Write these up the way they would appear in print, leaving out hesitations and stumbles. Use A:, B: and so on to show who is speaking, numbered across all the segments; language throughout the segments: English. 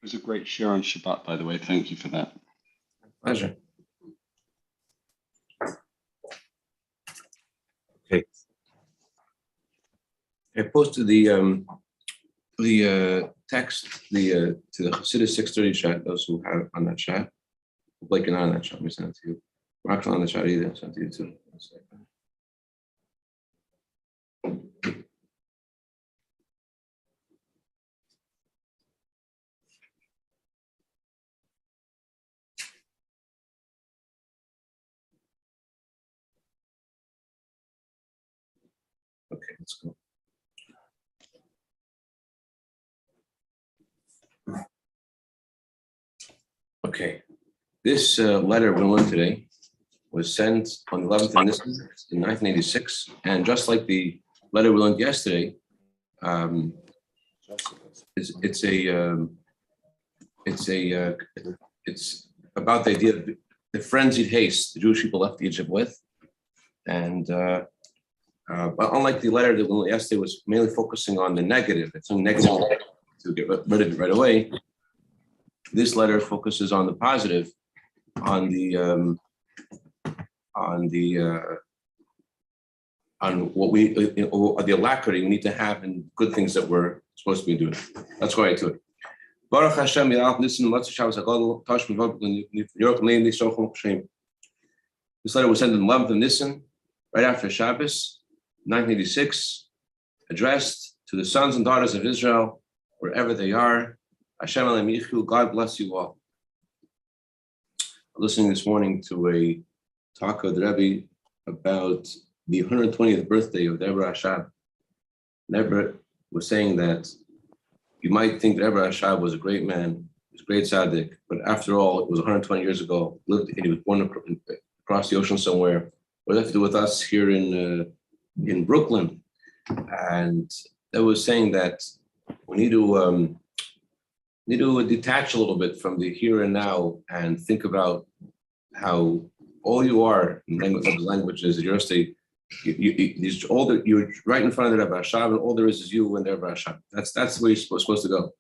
A: It was a great share on Shabbat, by the way. Thank you for that.
B: Pleasure. Okay. I posted the text to the Chassidus 630 chat. Those who have on that chat, Blake and I on that chat. Let me send it to you. Mark's not on the chat either. I'll send it to you too. 1 second. Okay, let's go. Okay, this letter we learned today was sent on the 11th of Nissan in 1986, and just like the letter we learned yesterday, it's about the idea of the frenzied haste the Jewish people left Egypt with, and but unlike the letter that we learned yesterday was mainly focusing on the negative, it's something negative to get rid of it right away. This letter focuses on the positive, on what we, the alacrity we need to have in good things that we're supposed to be doing. Let's go right to it. Baruch Hashem, this letter was sent on the 11th of Nissan, right after Shabbos, 1986, addressed to the sons and daughters of Israel, wherever they are. Hashem Elohim Yichu, God bless you all. I'm listening this morning to a talk of the Rebbe about the 120th birthday of Deborah Ashab. Deborah was saying that you might think Deborah Ashab was a great man, he was a great tzaddik, but after all, it was 120 years ago. He was born across the ocean somewhere. What does that have to do with us here in Brooklyn? And they was saying that we need to detach a little bit from the here and now and think about how all you are in languages that you're you're right in front of the Rebbe Ashab, and all there is you and the Rebbe Ashab. That's where you're supposed to go.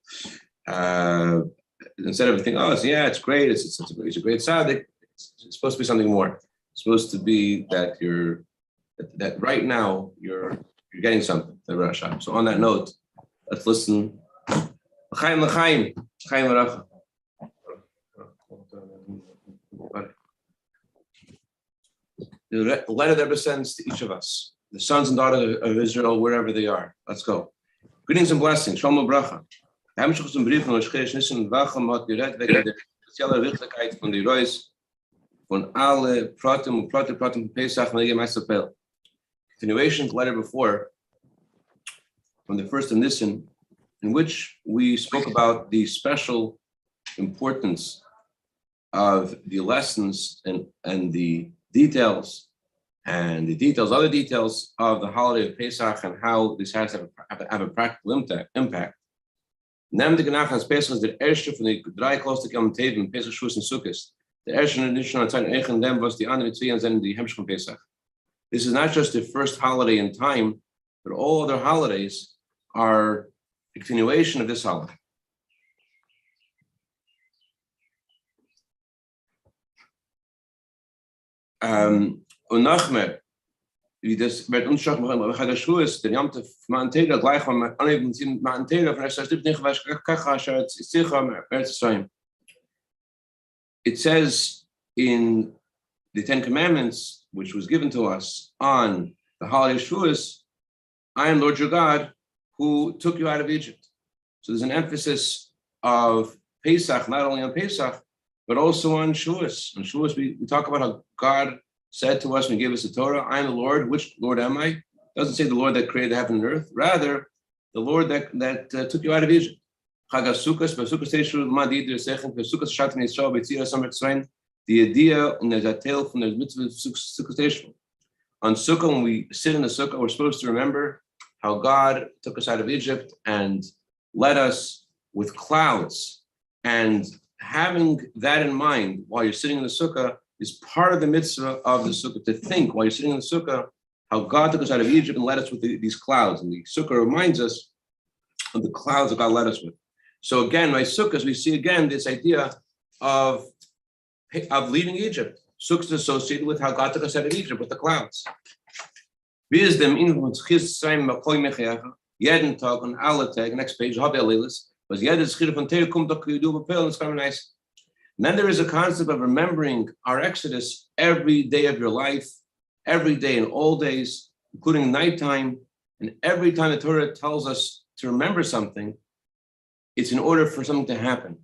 B: Instead of thinking, it's great, it's a great tzaddik, it's supposed to be something more. It's supposed to be that that right now you're getting something, the Rebbe Ashab. So on that note, let's listen. L'chaim, l'chaim, l'chaim l'racha. The letter that sends to each of us, the sons and daughters of Israel, wherever they are. Let's go. Greetings and blessings. Shalom u'bracha. The Hemshech zum Brief von Oshchesh Nissen Wachem hat geredet wegen der speziellen Wichtigkeit von der Reis von alle Pratim von Pesach und Yom HaSapel. Continuation to the letter before, from the first of Nissen, in which we spoke about the special importance of the lessons and the details, other details of the holiday of Pesach and how this has to have a practical impact. The Pesach Shavuos and Sukkot. This is not just the first holiday in time, but all other holidays are a continuation of this holiday. Und nachher, wie das wird uns schon machen, aber der Schuh ist der Jamte von Tela gleich von aneben sind von Tela von erster Stück nicht was sicher. It says in the Ten Commandments, which was given to us on the holiday of Shavuos, I am Lord your God who took you out of Egypt. So there's an emphasis of Pesach, not only on Pesach, but also on Shavuos. On Shavuos, we talk about how God said to us when he gave us the Torah, I am the Lord. Which Lord am I? It doesn't say the Lord that created heaven and earth. Rather, the Lord that took you out of Egypt. The idea in the Zatel from the mitzvah Sukkot. On Sukkot, when we sit in the Sukkah, we're supposed to remember how God took us out of Egypt and led us with clouds. And having that in mind while you're sitting in the Sukkah is part of the mitzvah of the Sukkah, to think while you're sitting in the Sukkah how God took us out of Egypt and led us with these clouds. And the Sukkah reminds us of the clouds that God led us with. So again, by Sukkot, we see again this idea of leaving Egypt. Sukkot is associated with how God took us out of Egypt with the clouds. Jeden Tag on alle Tag, next page, was jede Schritte von Teir kommt doch and it's kind of nice. And then there is a concept of remembering our Exodus every day of your life, every day and all days, including nighttime. And every time the Torah tells us to remember something, it's in order for something to happen.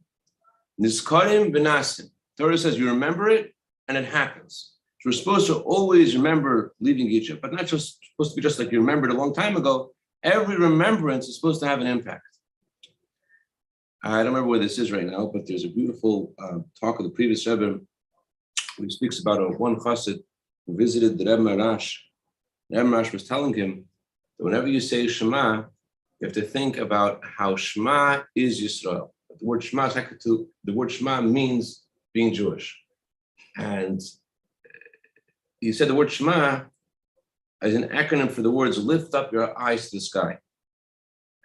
B: Nizkarim v'nasim. Torah says you remember it and it happens. So we're supposed to always remember leaving Egypt, but not just supposed to be just like you remembered a long time ago. Every remembrance is supposed to have an impact. I don't remember where this is right now, but there's a beautiful talk of the previous Rebbe where he speaks about one chassid who visited the Rebbe Marash. The Rebbe Marash was telling him that whenever you say Shema, you have to think about how Shema is Yisrael. The word Shema is connected to the word Shema means being Jewish, and he said the word Shema as an acronym for the words "lift up your eyes to the sky."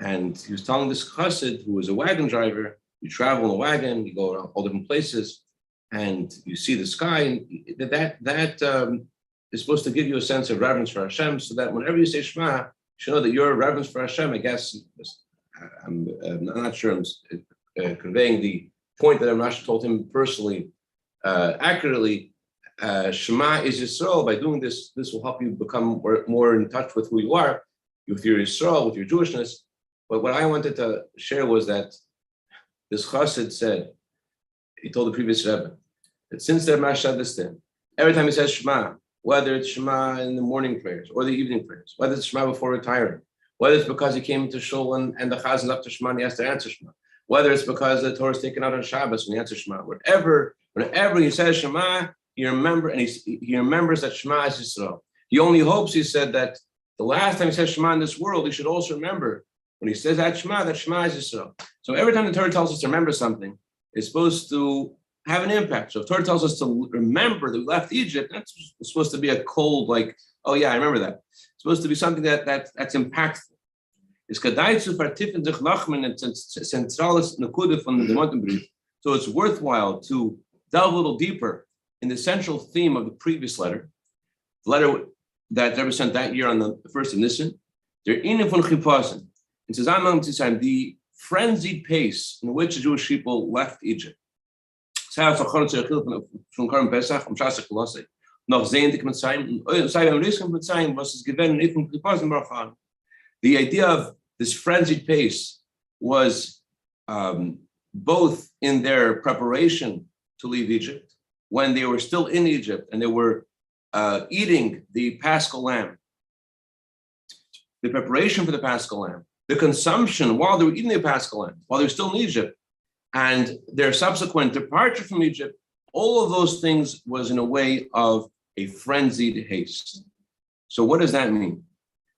B: And he was telling this chassid who was a wagon driver, you travel in a wagon, you go around all different places, and you see the sky, and that is supposed to give you a sense of reverence for Hashem, so that whenever you say Shema, you should know that your reverence for Hashem, I guess, I'm not sure I'm conveying the point that I'm not told him personally accurately. Shema is Yisrael. By doing this, this will help you become more in touch with who you are, with your Yisrael, with your Jewishness. But what I wanted to share was that this chassid said, he told the previous Rebbe, that since the Rebbe said this thing, every time he says Shema, whether it's Shema in the morning prayers or the evening prayers, whether it's Shema before retiring, whether it's because he came into Shul and the Chazan up to Shema and he has to answer Shema, whether it's because the Torah is taken out on Shabbos when he answers Shema, whenever he says Shema, he remembers that Shema is Yisrael. He only hopes, he said, that the last time he says Shema in this world, he should also remember when he says that Shema is Yisrael. So every time the Torah tells us to remember something, it's supposed to have an impact. So if Torah tells us to remember that we left Egypt, that's supposed to be a cold, like, oh yeah, I remember that. It's supposed to be something that's impactful. It's kadai zu vertiefen sich nachmen and zentrales nekude von the Montenbrief. So it's worthwhile to delve a little deeper in the central theme of the previous letter, the letter that Rebbe sent that year on the 1st of Nissan. Der Inne von Chipasen. In Zusammenhang mit the frenzied pace in which the Jewish people left Egypt. Noch sehendig mit sein, was es gewähren in von Chipasen brauchen. The idea of this frenzied pace was both in their preparation to leave Egypt, when they were still in Egypt and they were eating the Paschal lamb, the preparation for the Paschal lamb, the consumption while they were eating the Paschal lamb, while they were still in Egypt, and their subsequent departure from Egypt, all of those things was in a way of a frenzied haste. So what does that mean?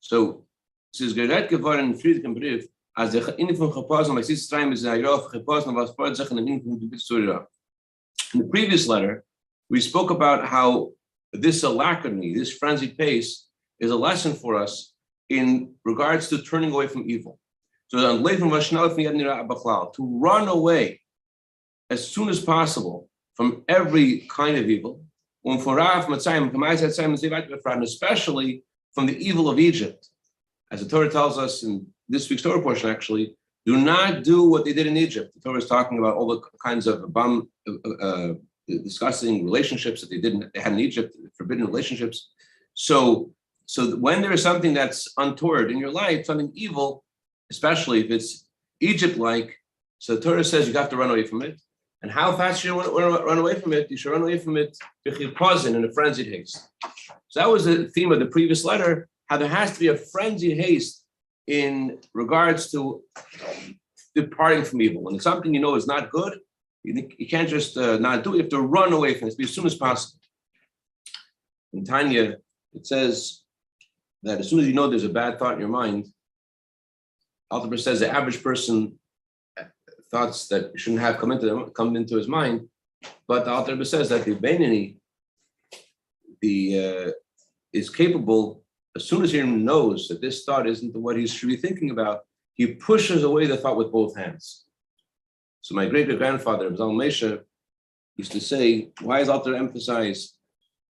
B: So es ist gerät geworden in Friedrich Brief, als der Inne von Chapasen, was ist rein mit seiner Rauf Chapasen, was fort sich in der Inne von Bisura. In the previous letter, we spoke about how this alacrity, this frenzied pace, is a lesson for us in regards to turning away from evil. So to run away as soon as possible from every kind of evil, especially from the evil of Egypt. As the Torah tells us in this week's Torah portion, actually, do not do what they did in Egypt. The Torah is talking about all the kinds of discussing relationships that they had in Egypt, forbidden relationships. So when there is something that's untoward in your life, something evil, especially if it's Egypt-like, so the Torah says you have to run away from it. And how fast you want to run away from it? You should run away from it in a frenzied haste. So that was the theme of the previous letter, how there has to be a frenzied haste in regards to departing from evil. When it's something you know is not good, you can't just not do it. You have to run away from it as soon as possible. In Tanya, it says that as soon as you know there's a bad thought in your mind, Alter says the average person thoughts that shouldn't have come into his mind, but the Alter says that the Beinani is capable, as soon as he knows that this thought isn't what he should be thinking about, he pushes away the thought with both hands. So my great-great-grandfather, Zal Moshe, used to say, why is Alter emphasized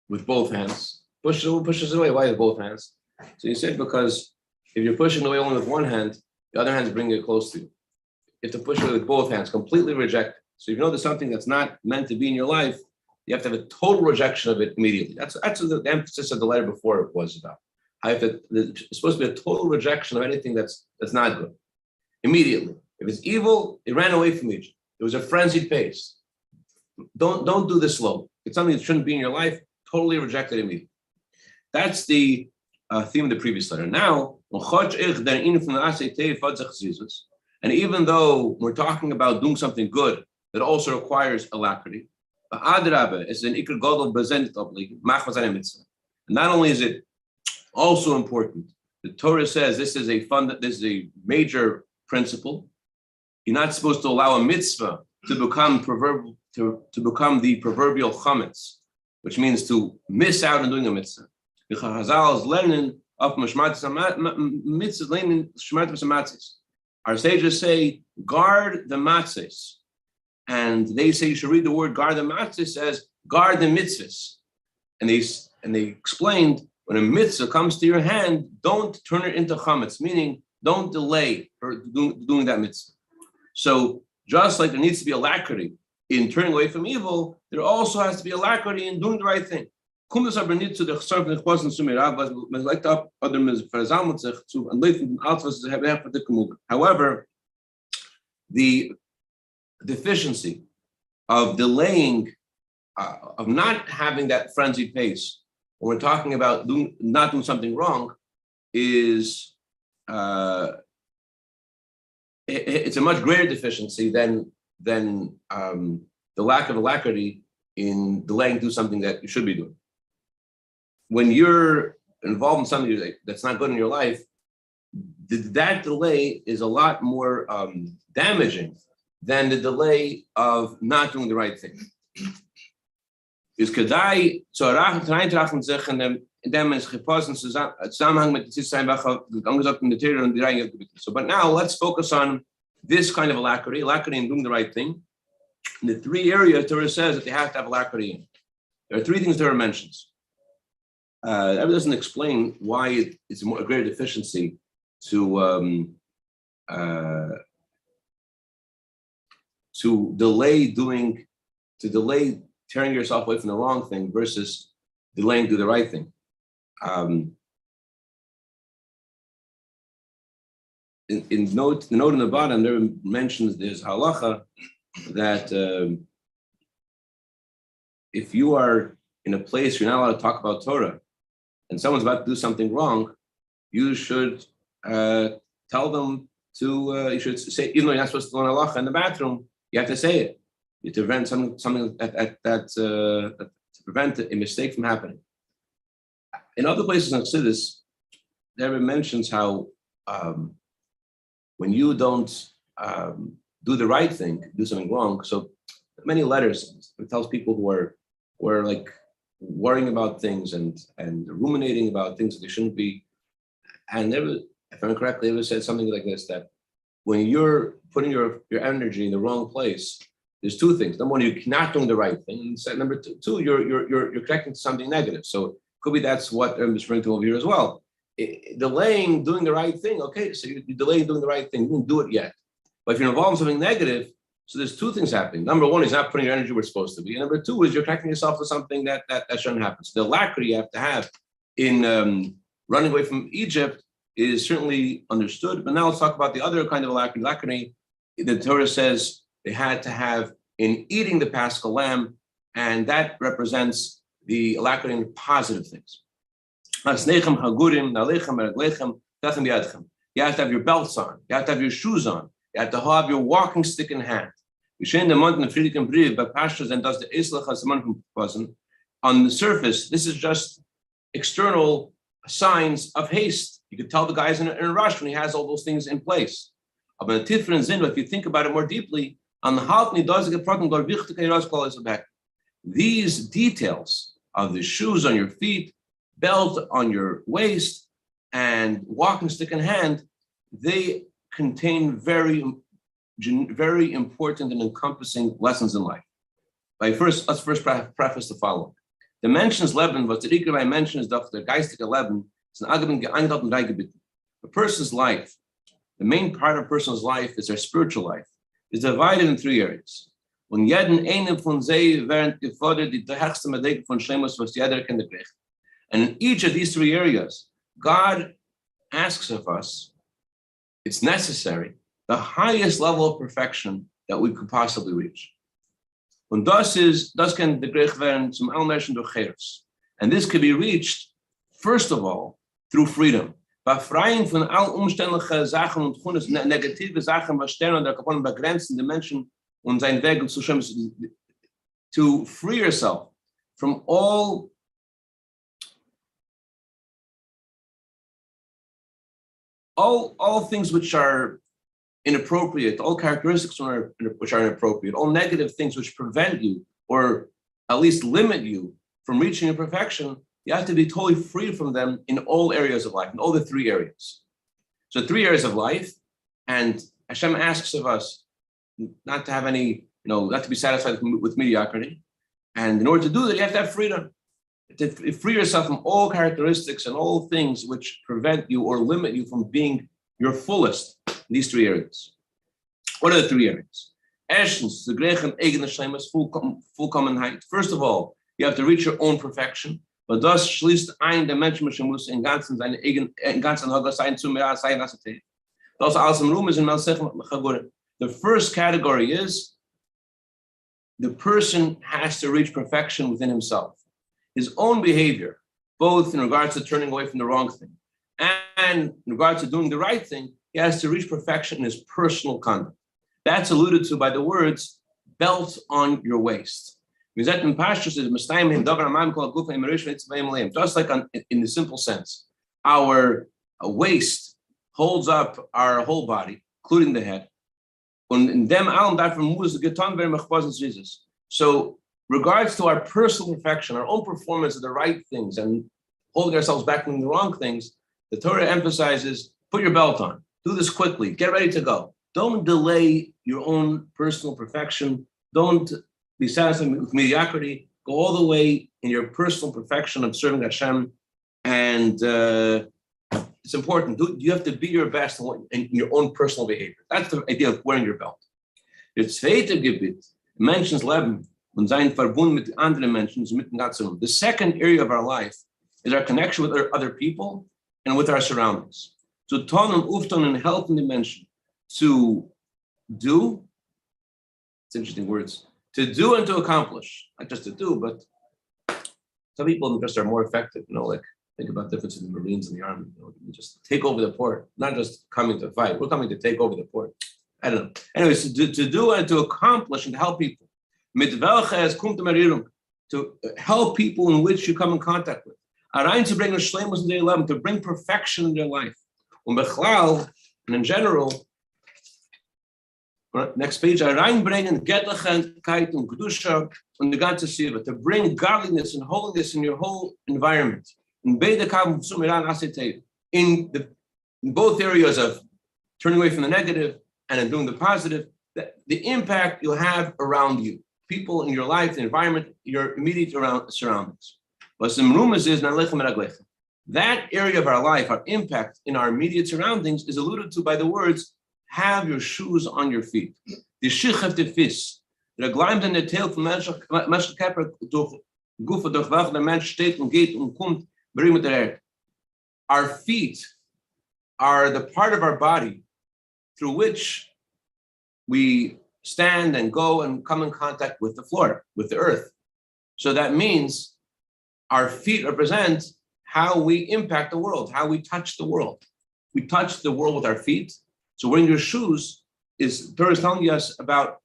B: with both hands? Pushes it away. Why with both hands? So he said, because if you're pushing away only with one hand, the other hand is bringing it close to you. You have to push it with both hands, completely reject it. So if you know there's something that's not meant to be in your life, you have to have a total rejection of it immediately. That's what the emphasis of the letter before was about. It's supposed to be a total rejection of anything that's not good. Immediately. If it's evil, it ran away from Egypt. It was a frenzied pace. Don't do this slow. It's something that shouldn't be in your life. Totally reject it immediately. That's the theme of the previous letter. Now, and even though we're talking about doing something good that also requires alacrity, it's an ikr gadol b'zeh machmas an mitzvah. Not only is it also important, the Torah says this is a major principle. You're not supposed to allow a mitzvah to become the proverbial chametz, which means to miss out on doing a mitzvah. Our sages say, guard the matzahs. And they say you should read the word guard the matzahs as guard the mitzvahs. And they explained, when a mitzvah comes to your hand, don't turn it into chametz, meaning don't delay for doing that mitzvah. So just like there needs to be alacrity in turning away from evil, there also has to be alacrity in doing the right thing. However, the deficiency of delaying, of not having that frenzied pace when we're talking about not doing something wrong is it's a much greater deficiency than the lack of alacrity in delaying to do something that you should be doing. When you're involved in something that's not good in your life, that delay is a lot more damaging than the delay of not doing the right thing. Is kedai zu reintrachten sich in dem es gepassen Zusammenhang mit angesagt in the Torah und die Reihe. So, but now let's focus on this kind of alacrity in doing the right thing. In the three areas Torah says that they have to have alacrity in. There are three things Torah mentions. That doesn't explain why it's a greater deficiency to delay tearing yourself away from the wrong thing versus delaying to do the right thing. The note in the bottom there mentions there's halacha that if you are in a place you're not allowed to talk about Torah and someone's about to do something wrong, you should tell them to, you should say, even though you're not supposed to learn halacha in the bathroom, you have to say it. You to prevent something to prevent a mistake from happening. In other places in Chassidus, there mentions how when you don't do the right thing, do something wrong. So many letters it tells people who are like worrying about things and ruminating about things that they shouldn't be. And there was, if I'm correct, they ever said something like this, that when you're putting your energy in the wrong place, there's two things. Number one, you're not doing the right thing. And number two, you're connecting to something negative. So could be that's what I'm referring to over here as well. Delaying doing the right thing. Okay, so you're delaying doing the right thing. You didn't do it yet. But if you're involved in something negative, so there's two things happening. Number one is not putting your energy where it's supposed to be. And number two is you're connecting yourself to something that shouldn't happen. So the alacrity you have to have in running away from Egypt is certainly understood. But now let's talk about the other kind of alacrity. Alacrity, the Torah says they had to have in eating the Paschal lamb, and that represents the alacrity in positive things. You have to have your belts on. You have to have your shoes on. You have to have your walking stick in hand. On the surface, this is just external signs of haste. You could tell the guy's in a rush when he has all those things in place. But if you think about it more deeply, these details of the shoes on your feet, belt on your waist, and walking stick in hand, they contain very very important and encompassing lessons in life. Let's first preface the following. The mentions Leben, was the Ikra mentions the geistige Leben, is an Agabin geeinigt in drei Gebieten. A person's life, the main part of a person's life is their spiritual life, is divided in three areas. Und jeden einen von sie werden gefordert, die höchste Medeke von Schlemus, was jeder kennt. And in each of these three areas, God asks of us, it's necessary, the highest level of perfection that we could possibly reach. Und das kann begriffen werden zum Allmenschen durch Cheres. And this could be reached, first of all, through freedom. Befreien von all umständlichen Sachen und negative Sachen, was stellen und davon begrenzen die Menschen und sein Weg zu schwimmen, to free yourself from all things which are inappropriate, all characteristics which are inappropriate, all negative things which prevent you or at least limit you from reaching your perfection. You have to be totally free from them in all areas of life, in all the three areas. So 3 areas of life, and Hashem asks of us not to have any, not to be satisfied with mediocrity. And in order to do that, you have to have freedom. To free yourself from all characteristics and all things which prevent you or limit you from being your fullest in these 3 areas. What are the 3 areas? Erstens, the Griechen eigene Schlemus, Vollkommenheit. First of all, you have to reach your own perfection. But das schließt ein, der Mensch muss in ganzen Hogar sein zu mir sein lassen. Das alles im Ruhm ist in the first category is the person has to reach perfection within himself. His own behavior, both in regards to turning away from the wrong thing and in regards to doing the right thing, he has to reach perfection in his personal conduct. That's alluded to by the words, belt on your waist. Just like in the simple sense, our waist holds up our whole body, including the head. So, regards to our personal perfection, our own performance of the right things and holding ourselves back from the wrong things, the Torah emphasizes, put your belt on, do this quickly, get ready to go. Don't delay your own personal perfection. Don't be satisfied with mediocrity. Go all the way in your personal perfection of serving Hashem. And it's important. You have to be your best in your own personal behavior. That's the idea of wearing your belt. The zweite Gebiet mentions Leben und sein Verbund mit anderen Menschen, mit dem Ganzen. The second area of our life is our connection with other people and with our surroundings. To tun und uftun and helping the Menschen to do, it's interesting words, to do and to accomplish, not just to do, but some people just are more effective, like think about the difference in the Marines and the Army, you just take over the port, not just coming to fight, we're coming to take over the port. I don't know. Anyways, to do and to accomplish and to help people. To help people in which you come in contact with. To bring perfection in their life. And in general, next page, to bring godliness and holiness in your whole environment. In both areas of turning away from the negative and in doing the positive, the impact you'll have around you, people in your life, the environment, your immediate surroundings. What some rumors is that area of our life, our impact in our immediate surroundings, is alluded to by the words, have your shoes on your feet. The shichaf de fis, the gleimt in the tail from Mensch Kepper durch Gufa durch welchen der Mensch steht und geht und kommt, bring mit der Erde. Our feet are the part of our body through which we stand and go and come in contact with the floor, with the earth. So that means our feet represent how we impact the world, how we touch the world. We touch the world with our feet. So wearing your shoes is, Torah is telling us about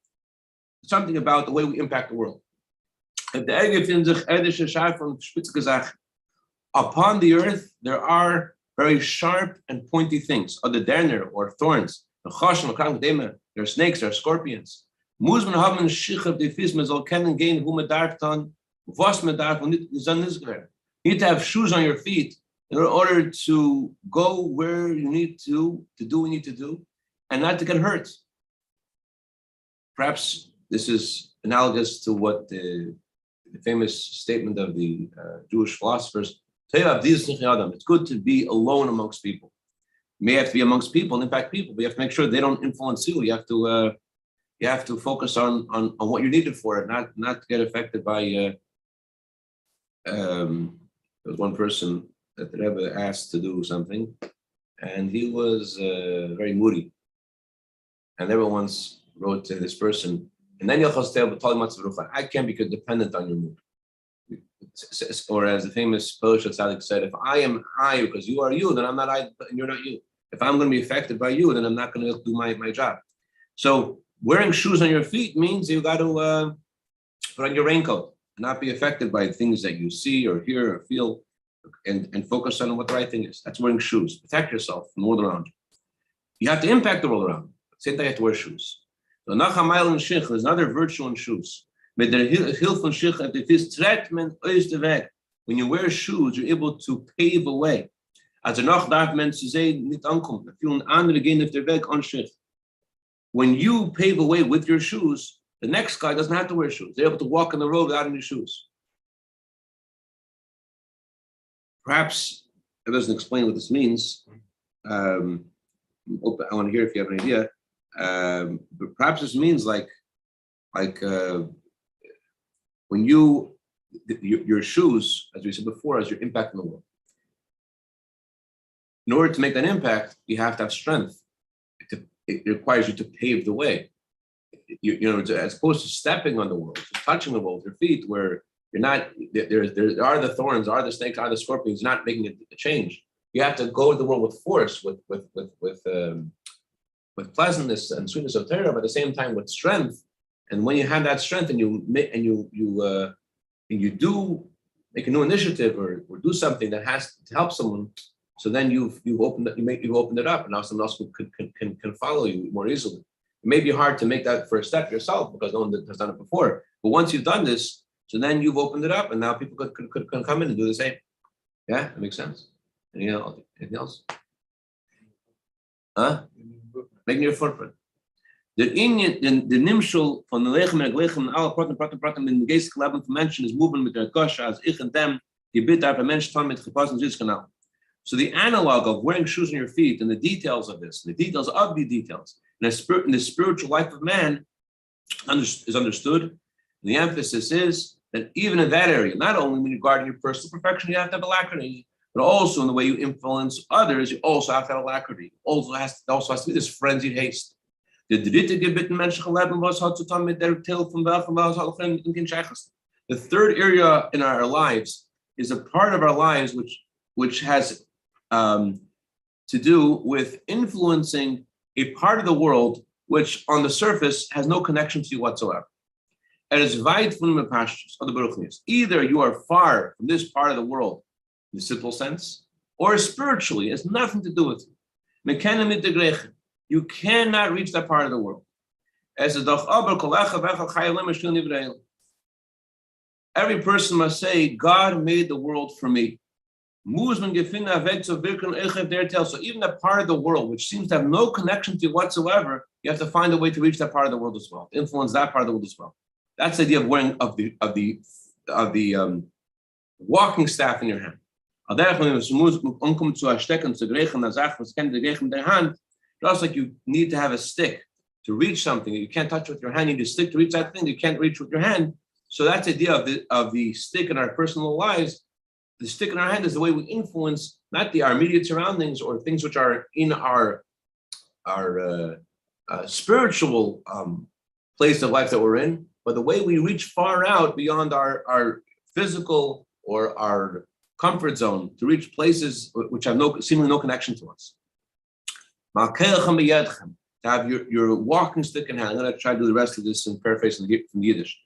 B: something about the way we impact the world. Upon the earth, there are very sharp and pointy things, or the derner, or thorns. There are snakes, there are scorpions. You need to have shoes on your feet in order to go where you need to do what you need to do, and not to get hurt. perhaps this is analogous to what the famous statement of the Jewish philosophers, it's good to be alone amongst people. You may have to be amongst people, and in fact, people, but you have to make sure they don't influence you. You have to focus on what you're needed for it, not to get affected by. There was one person that the Rebbe asked to do something, and he was very moody. And everyone once wrote to this person, and then I can't be dependent on your mood. Or as the famous Polish tzaddik said, if I am I because you are you, then I'm not I and you're not you. If I'm going to be affected by you, then I'm not going to do my job. So wearing shoes on your feet means you got to put on your raincoat and not be affected by things that you see or hear or feel, and focus on what the right thing is. That's wearing shoes. Protect yourself from the world around you. You have to impact the world around you. At the same time, you have to wear shoes. So there's another virtue in shoes. When you wear shoes, you're able to pave a way. When you pave a way with your shoes, the next guy doesn't have to wear shoes. They're able to walk on the road without any shoes. Perhaps it doesn't explain what this means. I want to hear if you have an idea. But perhaps this means like when your shoes, as we said before, as your impact in the world. In order to make that impact, you have to have strength. It requires you to pave the way. You know, as opposed to stepping on the world, just touching the world with your feet, where you're not. There are the thorns, are the snakes, are the scorpions. Not making a change. You have to go to the world with force, with pleasantness and sweetness of Torah, but at the same time with strength. And when you have that strength, and you do make a new initiative or do something that has to help someone, so then you've opened it up, and now someone else can follow you more easily. It may be hard to make that first step yourself because no one has done it before. But once you've done this, so then you've opened it up, and now people could come in and do the same. Yeah, that makes sense. Anything else? Making your footprint. The nimshul von the lechem and glechem and all praten in the geistige Leben von Menschen is moving with their kosher as ich and them gebit auf ein Mensch mit gepassen Zinskanal. So the analog of wearing shoes on your feet and the details of this, the details of the details, in the spiritual life of man is understood. And the emphasis is that even in that area, not only when you're guarding your personal perfection, you have to have alacrity, but also in the way you influence others, you also have to have alacrity. Also has to be this frenzied haste. The third area in our lives is a part of our lives which has to do with influencing a part of the world which on the surface has no connection to you whatsoever. Either you are far from this part of the world in the simple sense, or spiritually, it has nothing to do with you. You cannot reach that part of the world. Every person must say, God made the world for me. So even that part of the world which seems to have no connection to you whatsoever, you have to find a way to reach that part of the world as well, to influence that part of the world as well. That's the idea of wearing of the walking staff in your hand. Just like you need to have a stick to reach something that you can't touch with your hand, you need a stick to reach that thing you can't reach with your hand. So that's the idea of the stick in our personal lives. The stick in our hand is the way we influence not our immediate surroundings or things which are in our spiritual place of life that we're in, but the way we reach far out beyond our physical or our comfort zone to reach places which have seemingly no connection to us. To have your walking stick in hand. I'm going to try to do the rest of this in paraphrasing from the Yiddish.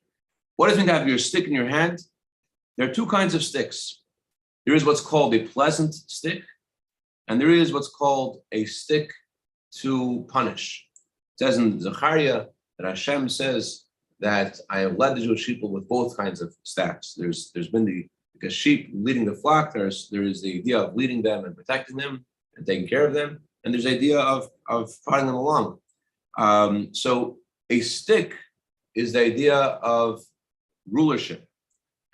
B: What does it mean to have your stick in your hand? There are two kinds of sticks. There is what's called a pleasant stick, and there is what's called a stick to punish. It says in Zechariah that Hashem says that I have led the Jewish people with both kinds of staffs. There's been because sheep leading the flock, there is the idea of leading them and protecting them and taking care of them. And there's the idea of prodding them along. So A stick is the idea of rulership.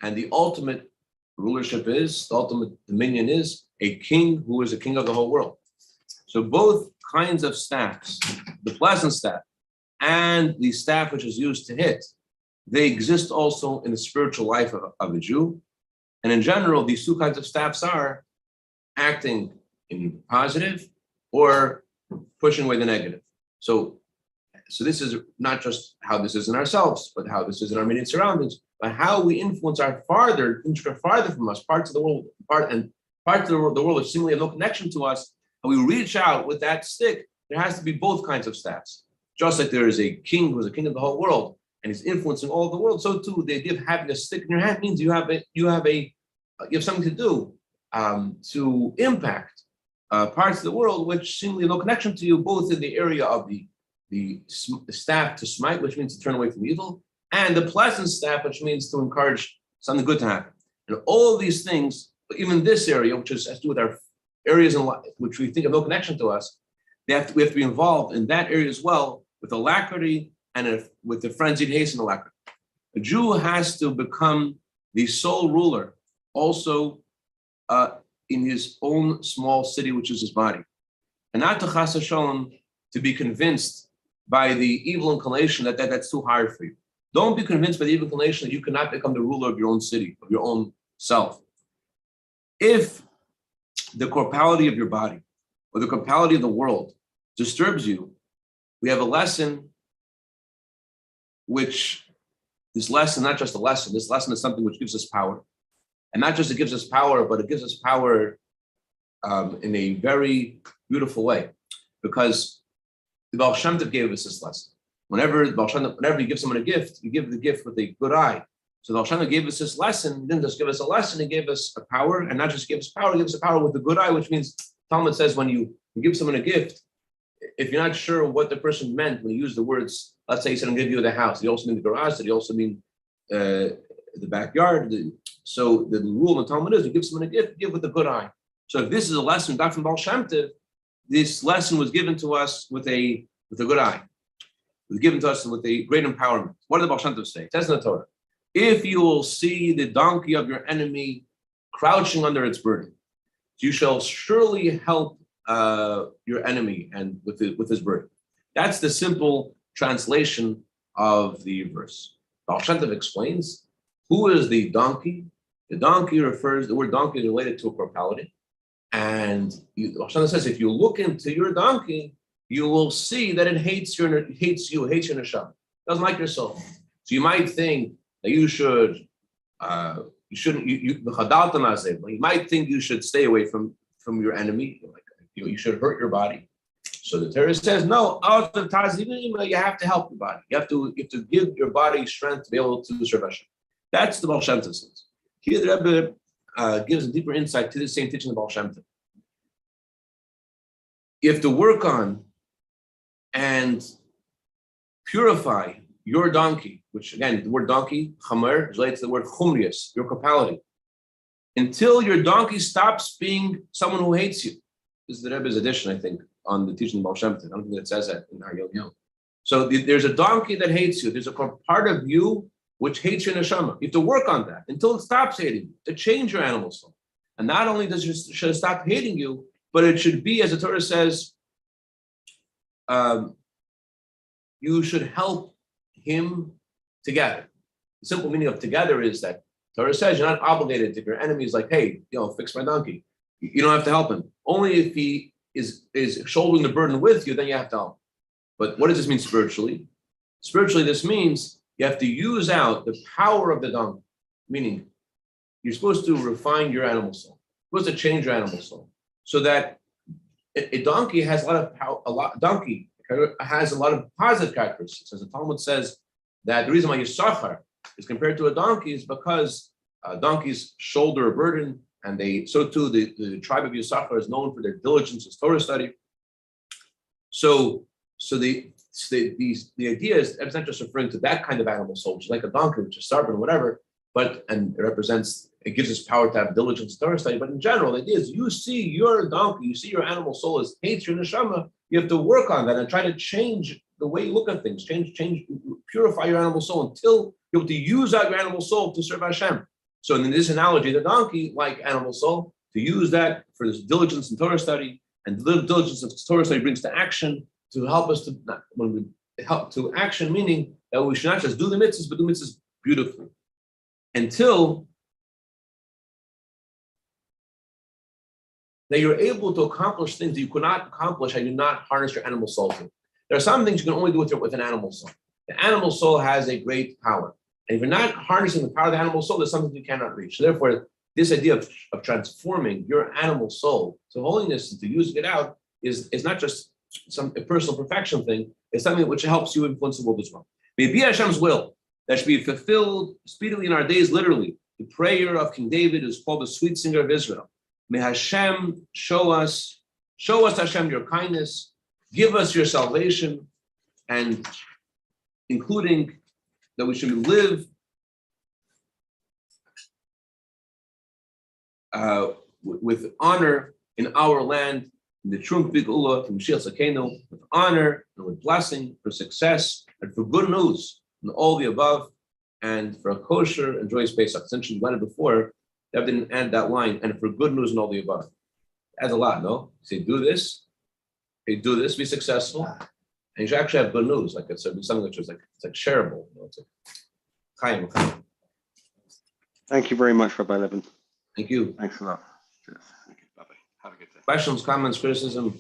B: And the ultimate rulership is, the ultimate dominion is a king who is a king of the whole world. So both kinds of staffs, the pleasant staff and the staff which is used to hit, they exist also in the spiritual life of a Jew. And in general, these two kinds of staffs are acting in positive or pushing away the negative. So this is not just how this is in ourselves, but how this is in our immediate surroundings, but how we influence things farther from us, parts of the world, parts of the world which seemingly have no connection to us, and we reach out with that stick. There has to be both kinds of staffs. Just like there is a king who is a king of the whole world, and he's influencing all of the world, so too the idea of having a stick in your hand means you have something to do to impact parts of the world which seemingly have no connection to you, both in the area of the staff to smite, which means to turn away from evil, and the pleasant staff, which means to encourage something good to happen. And all of these things, even this area, which has to do with our areas in life, which we think have no connection to us, we have to be involved in that area as well, with alacrity and with the frenzied haste and alacrity. A Jew has to become the sole ruler also in his own small city, which is his body. And not to chas v'sholom to be convinced by the evil inclination that's too hard for you. Don't be convinced by the evil inclination that you cannot become the ruler of your own city, of your own self. If the corporality of your body or the corporality of the world disturbs you, we have a lesson this lesson, not just a lesson, this lesson is something which gives us power. And not just it gives us power, but it gives us power in a very beautiful way. Because the Baal Shem Tov gave us this lesson. Whenever you give someone a gift, you give the gift with a good eye. So the Baal Shem Tov gave us this lesson. He didn't just give us a lesson, he gave us a power, and not just give us power, he gives us a power with a good eye, which means Talmud says when you give someone a gift, if you're not sure what the person meant when he used the words, let's say he said, I'm going to give you the house, did he also mean the garage, did he also mean the backyard? So the rule in the Talmud is you give someone a gift, give with a good eye. So if this is a lesson we got from Baal Shem Tov, this lesson was given to us with a good eye. It was given to us with a great empowerment. What did the Baal Shem Tov say? It says in the Torah, if you will see the donkey of your enemy crouching under its burden, you shall surely help your enemy and with his burden. That's the simple translation of the verse. Baal Shem Tov explains, who is the donkey? The word donkey is related to a corporality. And Baal Shem Tov says, if you look into your donkey, you will see that it hates your neshama. It doesn't like your soul. So you might think that you might think you should stay away from your enemy. You should hurt your body. So the Torah says, no, you have to help your body. You have to give your body strength to be able to serve Hashem. That's the Baal Shem Tov says. Here the Rebbe gives a deeper insight to the same teaching of Baal Shem Tov. You have to work on and purify your donkey, which again, the word donkey, chamer, is related to the word chumrius, your corporality, until your donkey stops being someone who hates you. This is the Rebbe's addition, I think, on the teaching of Baal Shem Tov. I don't think it says that in our Yom Yom. So there's a donkey that hates you. There's a part of you which hates your neshama. You have to work on that until it stops hating you, to change your animal soul. And not only should it stop hating you, but it should be, as the Torah says, you should help him together. The simple meaning of together is that Torah says you're not obligated if your enemy is like, hey, fix my donkey. You don't have to help him. Only if he is shouldering the burden with you, then you have to help. But what does this mean spiritually? Spiritually, this means you have to use out the power of the donkey. Meaning, you're supposed to refine your animal soul. You're supposed to change your animal soul. So that a donkey has a lot of power. Donkey has a lot of positive characteristics. As the Talmud says, that the reason why Yisachar is compared to a donkey is because donkeys shoulder a burden, and so too the tribe of Yisachar is known for their diligence as Torah study. So the idea is it's not just referring to that kind of animal soul, which is like a donkey, which is stubborn, whatever, it gives us power to have diligence in Torah study. But in general, the idea is you see your donkey, you see your animal soul as hates your neshama. You have to work on that and try to change the way you look at things, purify your animal soul until you're able to use out your animal soul to serve Hashem. So in this analogy, the donkey, like animal soul, to use that for this diligence in Torah study, and diligence in Torah study brings to action to help us to action, meaning that we should not just do the mitzvahs, but do mitzvahs beautifully. Until that you're able to accomplish things that you could not accomplish had you not harnessed your animal soul to. There are some things you can only do with an animal soul. The animal soul has a great power. And if you're not harnessing the power of the animal soul, there's something you cannot reach. Therefore, this idea of transforming your animal soul to holiness and to using it out is not just a personal perfection thing. It's something which helps you influence the world as well. May it be Hashem's will that should be fulfilled speedily in our days, literally. The prayer of King David is called the sweet singer of Israel. May Hashem show us Hashem your kindness, give us your salvation, and including that we should live with honor in our land, in the Trump Big Ula, from Mashiach Tzidkeinu, with honor and with blessing, for success, and for good news, and all the above, and for a kosher and joyous Pesach. Since you went it before, that didn't add that line, and for good news and all the above. Adds a lot, no? Say, do this, be successful, and you should actually have good news. Like it's something which is it's like shareable. You know, it's like chayim.
A: Thank you very much, Rabbi Levin.
B: Thank you.
A: Thanks a lot. Cheers. Thank you. Bye-bye. Have a good day.
B: Questions, comments, criticism?